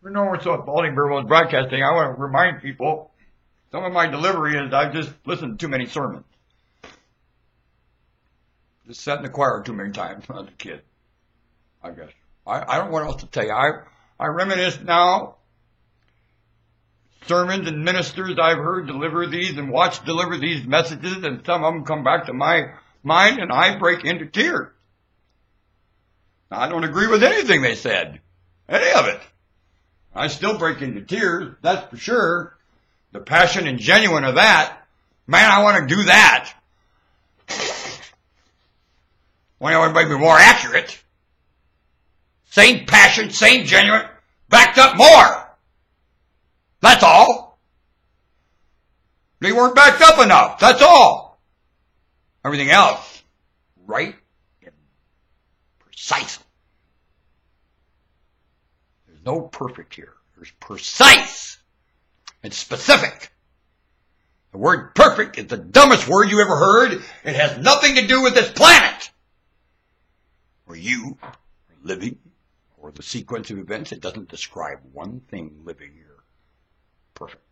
You know, it's Balding Beerwell's broadcasting. I want to remind people, some of my delivery is I've just listened to too many sermons. Just sat in the choir too many times when I was a kid, I guess. I don't know what else to tell you. I reminisce now. Sermons and ministers I've heard deliver these and watched deliver these messages, and some of them come back to my mind, and I break into tears. Now, I don't agree with anything they said, any of it. I still break into tears, that's for sure. The passion and genuine of that, man, I want to do that. Why don't I be more accurate? Same passion, same genuine, backed up more. That's all. They weren't backed up enough, that's all. Everything else, right and precise. There's no perfect here. There's precise and specific. The word perfect is the dumbest word you ever heard. It has nothing to do with this planet. Or you are living, or the sequence of events. It doesn't describe one thing living here. Perfect.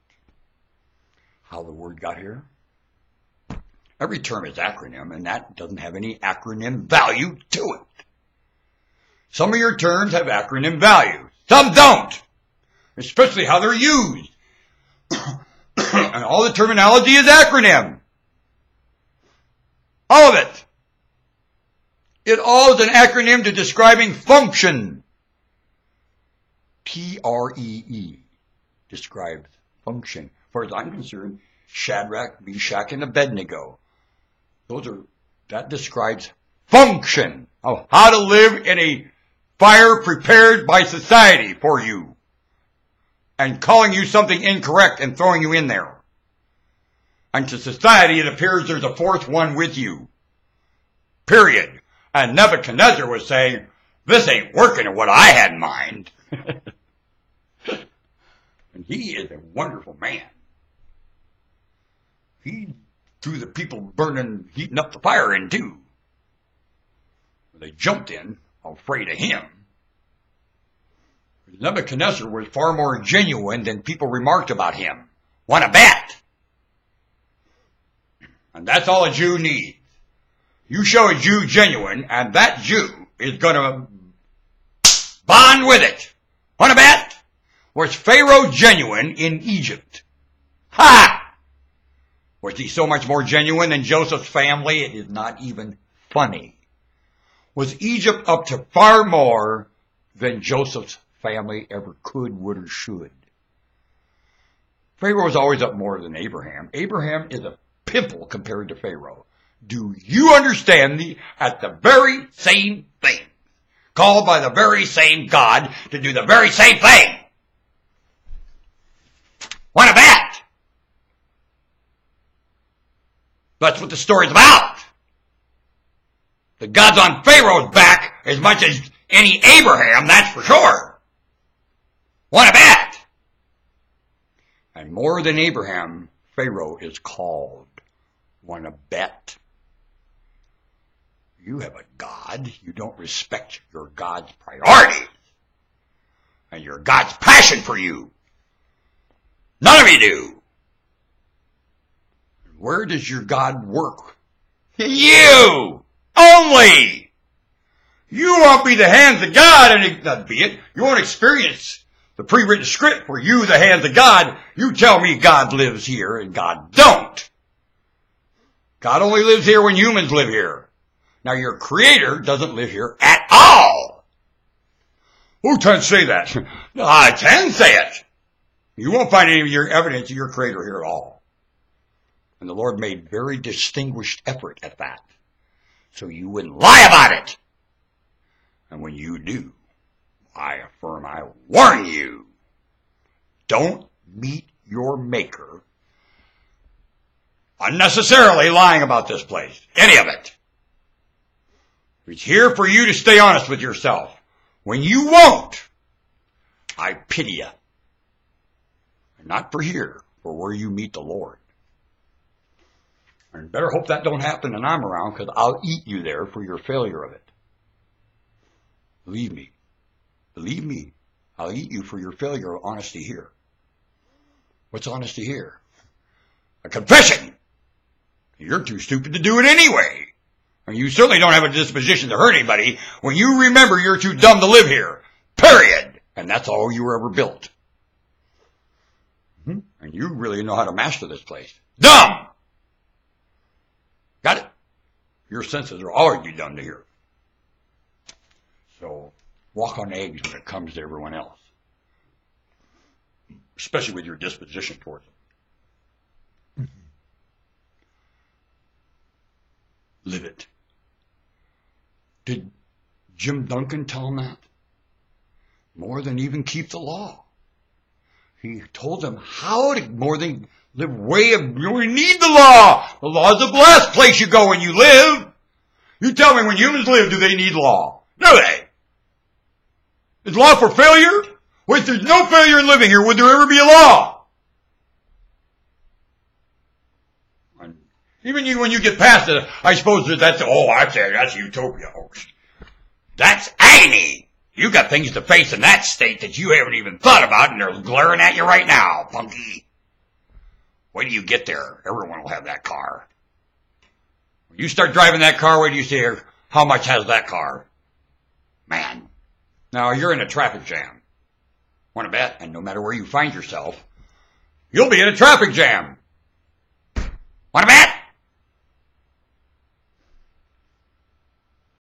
How the word got here? Every term is acronym, and that doesn't have any acronym value to it. Some of your terms have acronym value. Some don't. Especially how they're used. And all the terminology is acronym. All of it. It all is an acronym to describing function. T-R-E-E describes function. As far as I'm concerned, Shadrach, Meshach, and Abednego. That describes function of how to live in a fire prepared by society for you. And calling you something incorrect and throwing you in there. And to society, it appears there's a fourth one with you. Period. And Nebuchadnezzar was saying, this ain't working at what I had in mind. And he is a wonderful man. He threw the people heating up the fire in too. They jumped in, afraid of him. Nebuchadnezzar was far more genuine than people remarked about him. Want to bet? And that's all a Jew needs. You show a Jew genuine, and that Jew is going to bond with it. Want to bet? Was Pharaoh genuine in Egypt? Ha! Was he so much more genuine than Joseph's family? It is not even funny. Was Egypt up to far more than Joseph's family ever could, would, or should? Pharaoh was always up more than Abraham. Abraham is a pimple compared to Pharaoh. Do you understand at the very same thing, called by the very same God to do the very same thing? Want to bet? That's what the story's about. The God's on Pharaoh's back as much as any Abraham, that's for sure. Want to bet? And more than Abraham, Pharaoh is called. Want to bet? You have a God. You don't respect your God's priorities and your God's passion for you. None of you do. Where does your God work? In you only. You won't be the hands of God, and that'd be it. You won't experience the pre-written script where you, the hands of God, you tell me God lives here and God don't. God only lives here when humans live here. Now your creator doesn't live here at all. Who can say that? I can say it. You won't find any of your evidence of your creator here at all. And the Lord made very distinguished effort at that. So you wouldn't lie about it. And when you do, I warn you, don't meet your maker unnecessarily lying about this place. Any of it. It's here for you to stay honest with yourself. When you won't, I pity you. And not for here, for where you meet the Lord. And better hope that don't happen when I'm around, because I'll eat you there for your failure of it. Believe me. Believe me. I'll eat you for your failure of honesty here. What's honesty here? A confession. You're too stupid to do it anyway. And you certainly don't have a disposition to hurt anybody when you remember you're too dumb to live here. Period. And that's all you were ever built. And you really know how to master this place. Dumb! Got it? Your senses are already done to hear. So walk on eggs when it comes to everyone else. Especially with your disposition towards them. Live it. Did Jim Duncan tell him that? More than even keep the law. He told them how to more than live way of, you need the law. The law is the last place you go when you live. You tell me when humans live, do they need law? Do they? Is law for failure? Well, if there's no failure in living here, would there ever be a law? Even you, when you get past it, I suppose that's utopia. Oh, that's agony. You got things to face in that state that you haven't even thought about, and they're glaring at you right now, punky. Wait till you get there. Everyone will have that car. When you start driving that car, wait till you see how much has that car. Man. Now, you're in a traffic jam. Want to bet? And no matter where you find yourself, you'll be in a traffic jam. Want to bet?